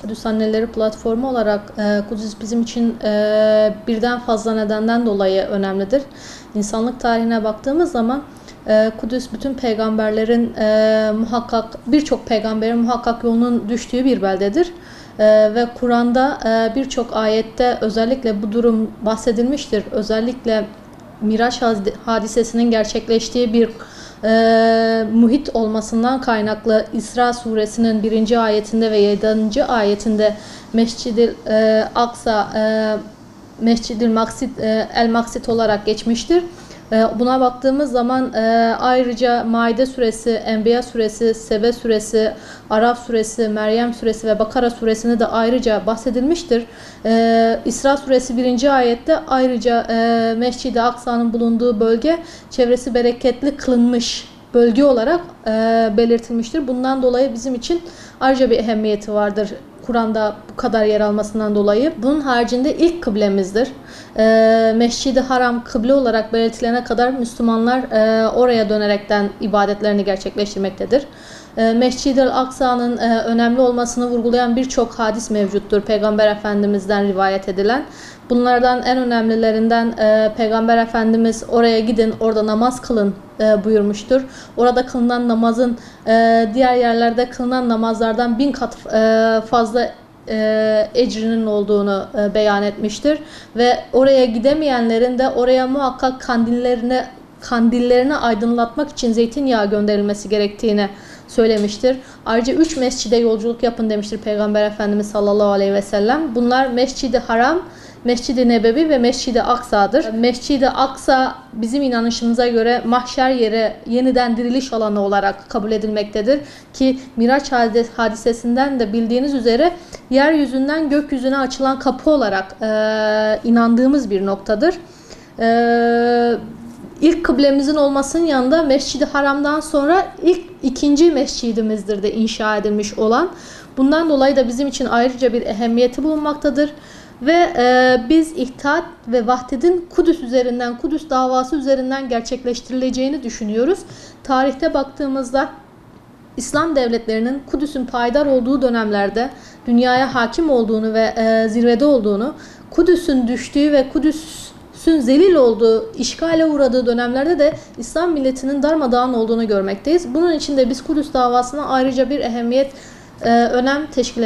Kudüs Anneleri platformu olarak Kudüs bizim için birden fazla nedenden dolayı önemlidir. İnsanlık tarihine baktığımız zaman Kudüs bütün peygamberlerin muhakkak birçok peygamberin muhakkak yolunun düştüğü bir beldedir. Ve Kur'an'da birçok ayette özellikle bu durum bahsedilmiştir. Özellikle Miraç hadisesinin gerçekleştiği bir muhit olmasından kaynaklı İsra suresinin 1. ayetinde ve 7. ayetinde Mescid-i Aksa, Mescid-i El Maksit olarak geçmiştir. Buna baktığımız zaman ayrıca Maide suresi, Enbiya suresi, Sebe suresi, Araf suresi, Meryem suresi ve Bakara suresinde de ayrıca bahsedilmiştir. İsra suresi 1. ayette ayrıca Mescid-i Aksa'nın bulunduğu bölge çevresi bereketli kılınmış bölge olarak belirtilmiştir. Bundan dolayı bizim için ayrıca bir ehemmiyeti vardır. Kur'an'da bu kadar yer almasından dolayı. Bunun haricinde ilk kıblemizdir. Mescid-i Haram kıble olarak belirtilene kadar Müslümanlar oraya dönerekten ibadetlerini gerçekleştirmektedir. Mescid-i Aksa'nın önemli olmasını vurgulayan birçok hadis mevcuttur Peygamber Efendimiz'den rivayet edilen. Bunlardan en önemlilerinden Peygamber Efendimiz oraya gidin, orada namaz kılın buyurmuştur. Orada kılınan namazın diğer yerlerde kılınan namazlardan 1000 kat fazla ecrinin olduğunu beyan etmiştir. Ve oraya gidemeyenlerin de oraya muhakkak kandillerini aydınlatmak için zeytinyağı gönderilmesi gerektiğini söylemiştir. Ayrıca 3 mescide yolculuk yapın demiştir Peygamber Efendimiz sallallahu aleyhi ve sellem. Bunlar Mescid-i Haram, Mescid-i Nebevi ve Mescid-i Aksa'dır. Mescid-i Aksa bizim inanışımıza göre mahşer yeri, yeniden diriliş alanı olarak kabul edilmektedir. Ki Miraç hadisesinden de bildiğiniz üzere yeryüzünden gökyüzüne açılan kapı olarak inandığımız bir noktadır. İlk kıblemizin olmasının yanında Mescid-i Haram'dan sonra ikinci mescidimizdir de inşa edilmiş olan. Bundan dolayı da bizim için ayrıca bir ehemmiyeti bulunmaktadır. Ve biz İttihat ve Vahdet'in Kudüs üzerinden, Kudüs davası üzerinden gerçekleştirileceğini düşünüyoruz. Tarihte baktığımızda İslam devletlerinin Kudüs'ün payidar olduğu dönemlerde dünyaya hakim olduğunu ve zirvede olduğunu, Kudüs'ün düştüğü ve Kudüs'ün zelil olduğu, işgale uğradığı dönemlerde de İslam milletinin darmadağın olduğunu görmekteyiz. Bunun için de biz Kudüs davasına ayrıca bir ehemmiyet, önem teşkil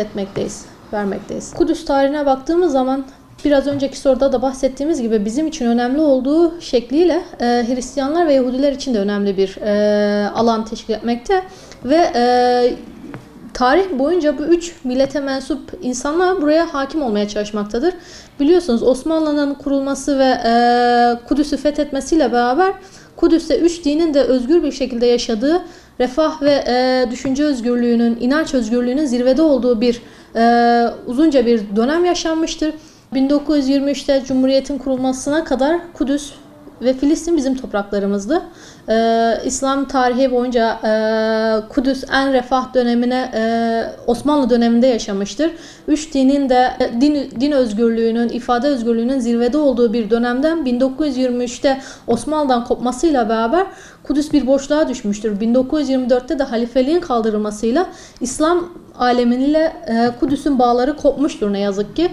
vermekteyiz. Kudüs tarihine baktığımız zaman biraz önceki soruda da bahsettiğimiz gibi bizim için önemli olduğu şekliyle Hristiyanlar ve Yahudiler için de önemli bir alan teşkil etmekte ve tarih boyunca bu 3 millete mensup insanlar buraya hakim olmaya çalışmaktadır. Biliyorsunuz Osmanlı'nın kurulması ve Kudüs'ü fethetmesiyle beraber Kudüs'te 3 dinin de özgür bir şekilde yaşadığı, refah ve düşünce özgürlüğünün, inanç özgürlüğünün zirvede olduğu bir uzunca bir dönem yaşanmıştır. 1923'te Cumhuriyet'in kurulmasına kadar Kudüs ve Filistin bizim topraklarımızdı. İslam tarihi boyunca Kudüs en refah dönemine Osmanlı döneminde yaşamıştır. 3 dinin de din özgürlüğünün, ifade özgürlüğünün zirvede olduğu bir dönemden 1923'te Osmanlı'dan kopmasıyla beraber Kudüs bir boşluğa düşmüştür. 1924'te de halifeliğin kaldırılmasıyla İslam alemiyle Kudüs'ün bağları kopmuştur ne yazık ki.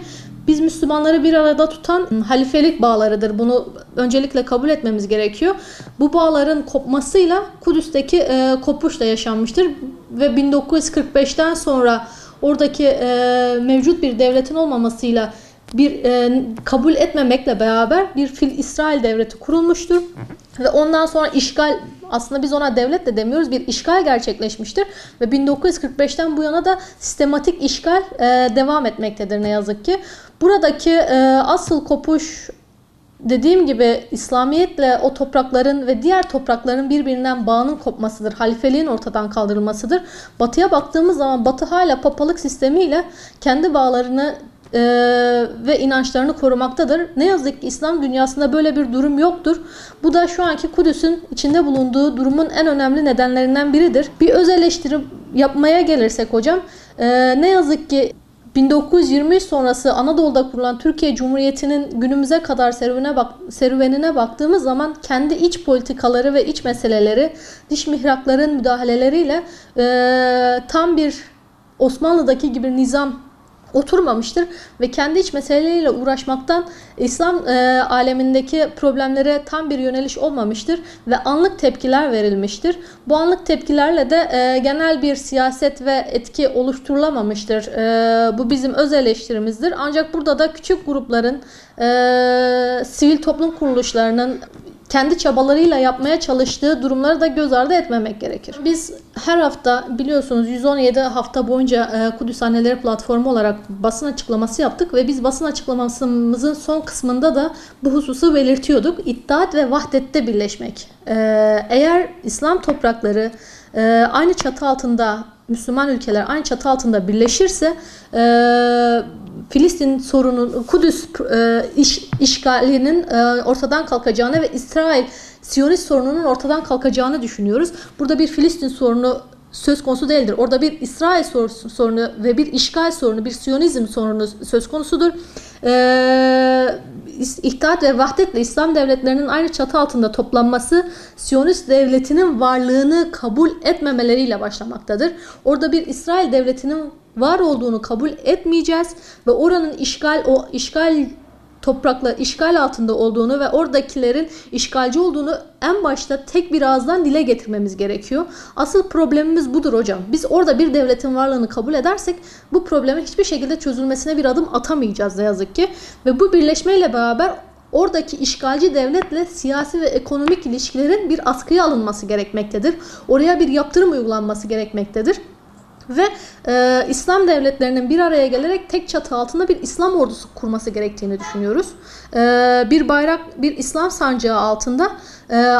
Biz Müslümanları bir arada tutan halifelik bağlarıdır. Bunu öncelikle kabul etmemiz gerekiyor. Bu bağların kopmasıyla Kudüs'teki kopuş da yaşanmıştır. Ve 1945'ten sonra oradaki mevcut bir devletin olmamasıyla bir kabul etmemekle beraber bir İsrail devleti kurulmuştur. Ve ondan sonra işgal, aslında biz ona devlet de demiyoruz, bir işgal gerçekleşmiştir. Ve 1945'ten bu yana da sistematik işgal devam etmektedir ne yazık ki. Buradaki asıl kopuş, dediğim gibi, İslamiyetle o toprakların ve diğer toprakların birbirinden bağının kopmasıdır. Halifeliğin ortadan kaldırılmasıdır. Batı'ya baktığımız zaman Batı hala papalık sistemiyle kendi bağlarını ve inançlarını korumaktadır. Ne yazık ki İslam dünyasında böyle bir durum yoktur. Bu da şu anki Kudüs'ün içinde bulunduğu durumun en önemli nedenlerinden biridir. Bir öz eleştiri yapmaya gelirsek hocam, ne yazık ki 1923 sonrası Anadolu'da kurulan Türkiye Cumhuriyeti'nin günümüze kadar serüvenine baktığımız zaman kendi iç politikaları ve iç meseleleri, dış mihrakların müdahaleleriyle tam bir Osmanlı'daki gibi nizam oturmamıştır ve kendi iç meseleleriyle uğraşmaktan İslam alemindeki problemlere tam bir yöneliş olmamıştır ve anlık tepkiler verilmiştir. Bu anlık tepkilerle de genel bir siyaset ve etki oluşturulamamıştır. Bu bizim öz eleştirimizdir. Ancak burada da küçük grupların, sivil toplum kuruluşlarının kendi çabalarıyla yapmaya çalıştığı durumları da göz ardı etmemek gerekir. Biz her hafta biliyorsunuz 117 hafta boyunca Kudüs Anneleri platformu olarak basın açıklaması yaptık ve biz basın açıklamasımızın son kısmında da bu hususu belirtiyorduk. İttihat ve vahdette birleşmek. Eğer İslam toprakları aynı çatı altında, Müslüman ülkeler aynı çatı altında birleşirse Filistin sorunun, Kudüs işgalinin ortadan kalkacağını ve İsrail Siyonist sorununun ortadan kalkacağını düşünüyoruz. Burada bir Filistin sorunu söz konusu değildir. Orada bir İsrail sorunu ve bir işgal sorunu, bir Siyonizm sorunu söz konusudur. İttihat ve vahdetle İslam devletlerinin aynı çatı altında toplanması Siyonist devletinin varlığını kabul etmemeleriyle başlamaktadır. Orada bir İsrail devletinin var olduğunu kabul etmeyeceğiz ve oranın işgal altında olduğunu ve oradakilerin işgalci olduğunu en başta tek bir ağızdan dile getirmemiz gerekiyor. Asıl problemimiz budur hocam. Biz orada bir devletin varlığını kabul edersek bu probleme hiçbir şekilde çözülmesine bir adım atamayacağız ne yazık ki. Ve bu birleşmeyle beraber oradaki işgalci devletle siyasi ve ekonomik ilişkilerin bir askıya alınması gerekmektedir. Oraya bir yaptırım uygulanması gerekmektedir. Ve İslam devletlerinin bir araya gelerek tek çatı altında bir İslam ordusu kurması gerektiğini düşünüyoruz. Bir bayrak, bir İslam sancağı altında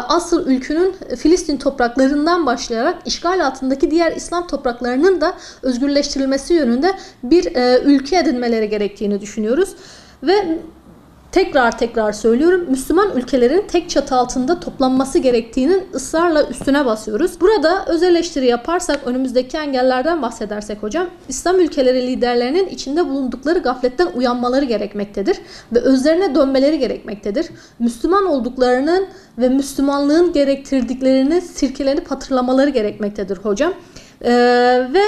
asıl ülkünün Filistin topraklarından başlayarak işgal altındaki diğer İslam topraklarının da özgürleştirilmesi yönünde bir ülke edinmeleri gerektiğini düşünüyoruz. Ve tekrar söylüyorum, Müslüman ülkelerin tek çatı altında toplanması gerektiğinin ısrarla üstüne basıyoruz. Burada öz eleştiri yaparsak, önümüzdeki engellerden bahsedersek hocam, İslam ülkeleri liderlerinin içinde bulundukları gafletten uyanmaları gerekmektedir ve özlerine dönmeleri gerekmektedir. Müslüman olduklarının ve Müslümanlığın gerektirdiklerini sirkelenip hatırlamaları gerekmektedir hocam. Ve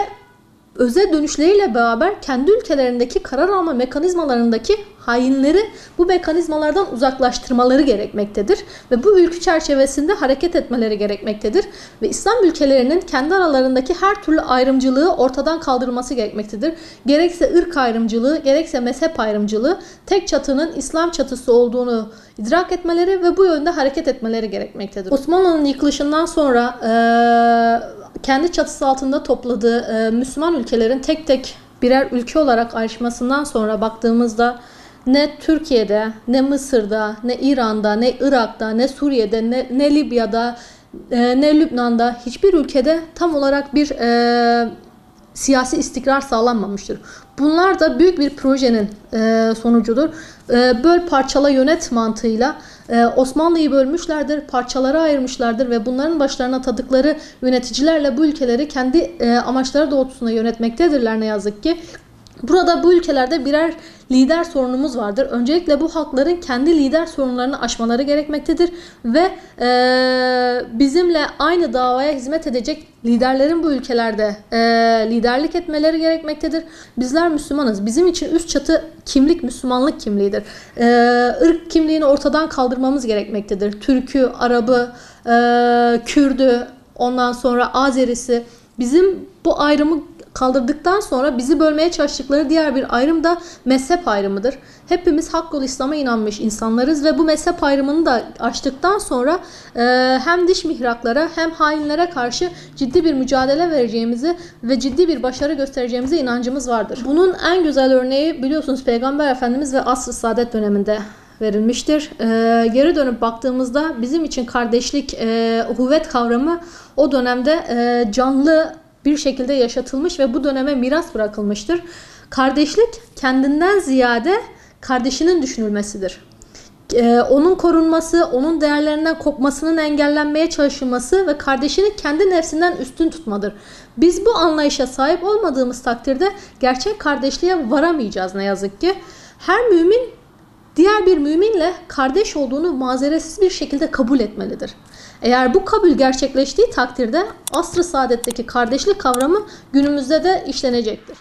öze dönüşleriyle beraber kendi ülkelerindeki karar alma mekanizmalarındaki hainleri bu mekanizmalardan uzaklaştırmaları gerekmektedir. Ve bu ülkü çerçevesinde hareket etmeleri gerekmektedir. Ve İslam ülkelerinin kendi aralarındaki her türlü ayrımcılığı ortadan kaldırılması gerekmektedir. Gerekse ırk ayrımcılığı, gerekse mezhep ayrımcılığı, tek çatının İslam çatısı olduğunu idrak etmeleri ve bu yönde hareket etmeleri gerekmektedir. Osmanlı'nın yıkılışından sonra kendi çatısı altında topladığı Müslüman ülkelerin tek tek birer ülke olarak ayrışmasından sonra baktığımızda ne Türkiye'de, ne Mısır'da, ne İran'da, ne Irak'ta, ne Suriye'de, ne Libya'da, ne Lübnan'da hiçbir ülkede tam olarak bir siyasi istikrar sağlanmamıştır. Bunlar da büyük bir projenin sonucudur. Böl parçala yönet mantığıyla Osmanlı'yı bölmüşlerdir, parçalara ayırmışlardır ve bunların başlarına atadıkları yöneticilerle bu ülkeleri kendi amaçları doğrultusunda yönetmektedirler ne yazık ki. Burada bu ülkelerde birer lider sorunumuz vardır. Öncelikle bu halkların kendi lider sorunlarını aşmaları gerekmektedir ve bizimle aynı davaya hizmet edecek liderlerin bu ülkelerde liderlik etmeleri gerekmektedir. Bizler Müslümanız. Bizim için üst çatı kimlik Müslümanlık kimliğidir. Irk kimliğini ortadan kaldırmamız gerekmektedir. Türk'ü, Arap'ı, Kürd'ü, ondan sonra Azerisi, bizim bu ayrımı kaldırdıktan sonra bizi bölmeye çalıştıkları diğer bir ayrım da mezhep ayrımıdır. Hepimiz hak yolu İslam'a inanmış insanlarız ve bu mezhep ayrımını da aştıktan sonra hem dış mihraklara hem hainlere karşı ciddi bir mücadele vereceğimizi ve ciddi bir başarı göstereceğimize inancımız vardır. Bunun en güzel örneği biliyorsunuz Peygamber Efendimiz ve Asr-ı Saadet döneminde verilmiştir. Geri dönüp baktığımızda bizim için kardeşlik, uhuvvet kavramı o dönemde canlı bir şekilde yaşatılmış ve bu döneme miras bırakılmıştır. Kardeşlik kendinden ziyade kardeşinin düşünülmesidir. Onun korunması, onun değerlerinden kopmasının engellenmeye çalışılması ve kardeşini kendi nefsinden üstün tutmadır. Biz bu anlayışa sahip olmadığımız takdirde gerçek kardeşliğe varamayacağız ne yazık ki. Her mümin diğer bir müminle kardeş olduğunu mazeretsiz bir şekilde kabul etmelidir. Eğer bu kabul gerçekleştiği takdirde asr-ı saadetteki kardeşlik kavramı günümüzde de işlenecektir.